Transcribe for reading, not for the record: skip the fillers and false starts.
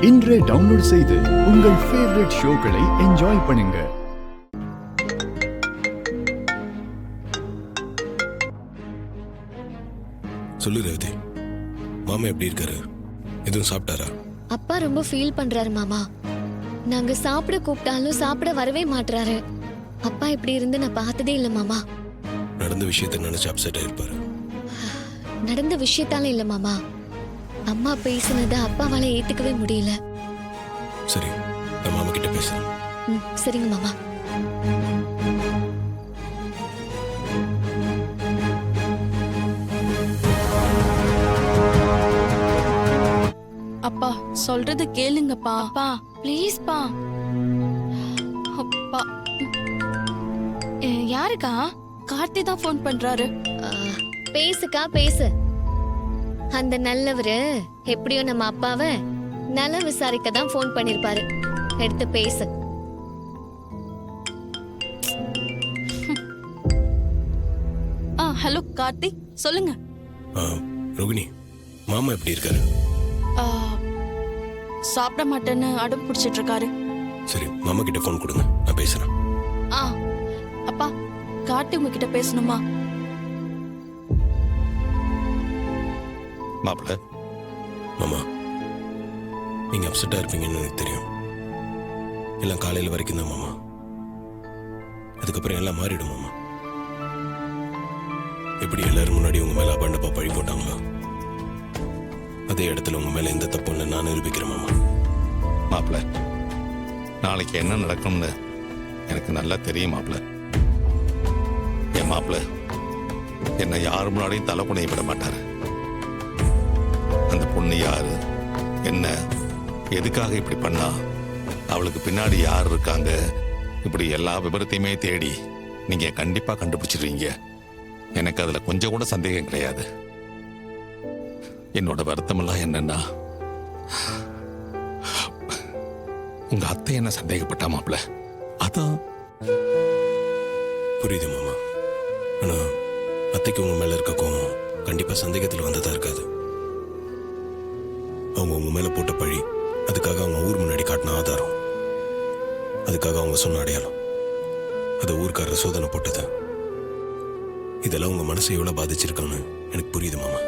இன்றே டவுன்லோட் செய்து உங்கள் ஃபேவரட் ஷோக்களை என்ஜாய் பண்ணுங்க. சொல்லு ரேவதி, மாமா எப்படி இருக்காரு? எதுவும் சாப்பிட்டாரா? அப்பா ரொம்ப ஃபீல் பண்றாரு மாமா. நாங்க சாப்பிட கூப்பிட்டாலும் சாப்பிட வரவே மாட்றாரு. அப்பா இப்படி இருந்து நான் பார்த்ததே இல்ல மாமா. நடந்த விஷயத்தை நினைச்சு அப்செட் ஆயிருப்பாரு. நடந்த விஷயத்தால இல்ல மாமா, அம்மா பேசினத அப்பாவால ஏத்துக்கவே முடியல. சரி, நான் மாமா கிட்ட பேசுறேன். சரிங்க மாமா. அப்பா சொல்றது கேளுங்கப்பா. அப்பா ப்ளீஸ் பா. அப்பா யாருக்கா? கார்த்தி தான் ஃபோன் பண்றாரு. பேசுக்கா பேசு. அந்த நல்லவரு எப்படியோ நம்ம அப்பாவை நல விசாரிக்க தான் ஃபோன் பண்ணிருப்பாரு. எடுத்து பேசு. ஹலோ கார்த்தி, சொல்லுங்க. ரோகிணி, மாமா எப்படி இருக்காரு? சாப்பிட மாட்டேன்னு அடம் பிடிச்சிட்டு இருக்காரு. சரி, மாமா கிட்ட ஃபோன் கொடுங்க, நான் பேசுறேன். அப்பா, கார்த்தி உங்ககிட்ட பேசணுமா? மாப்பிள்ள, மாமா, நீங்க அப்செட்டா இருப்பீங்கன்னு எனக்கு தெரியும். எல்லாம் காலையில வரைக்கும் தான் மாமா. அதுக்கப்புறம் எல்லாம் மாறிடும் மாமா. எப்படி எல்லாரும் முன்னாடி உங்க மேல அபாண்டப்பா பழி போட்டாங்களோ, அதே இடத்துல உங்க மேல எந்த தப்பும் இல்லை நான் நிரூபிக்கிறேன் மாமா. மாப்பிள்ள, நாளைக்கு என்ன நடக்கும்னு எனக்கு நல்லா தெரியும் மாப்பிள்ள. என் மாப்பிள்ள என்னை யார் முன்னாடியும் தலை புனைய விட மாட்டாரு. அந்த பொண்ணு யாரு, என்ன, எதுக்காக இப்படி பண்ணா, அவளுக்கு பின்னாடி யார் இருக்காங்க, இப்படி எல்லா விபரத்தையுமே தேடி நீங்க கண்டிப்பா கண்டுபிடிச்சிருவீங்க. எனக்கு அதுல கொஞ்சம் கூட சந்தேகம் கிடையாது. என்னோட வருத்தமெல்லாம் என்னன்னா, உங்க அத்தை என்ன சந்தேகப்பட்டா மாப்பிள்ள. அதான். புரியுது மாமா. ஆனா அத்தைக்கு உங்க மேல இருக்க கோவம் கண்டிப்பா சந்தேகத்துல வந்ததா இருக்காது. அவங்க உங்க மேல போட்ட பழி, அதுக்காக அவங்க ஊர் முன்னாடி காட்டின ஆதாரம், அதுக்காக அவங்க சொன்ன அடையாளம், அதை ஊர்க்காரர் சோதனை போட்டது, இதெல்லாம் உங்க மனசை எவ்வளவு பாதிச்சிருக்கான்னு எனக்கு புரியுது மாமா.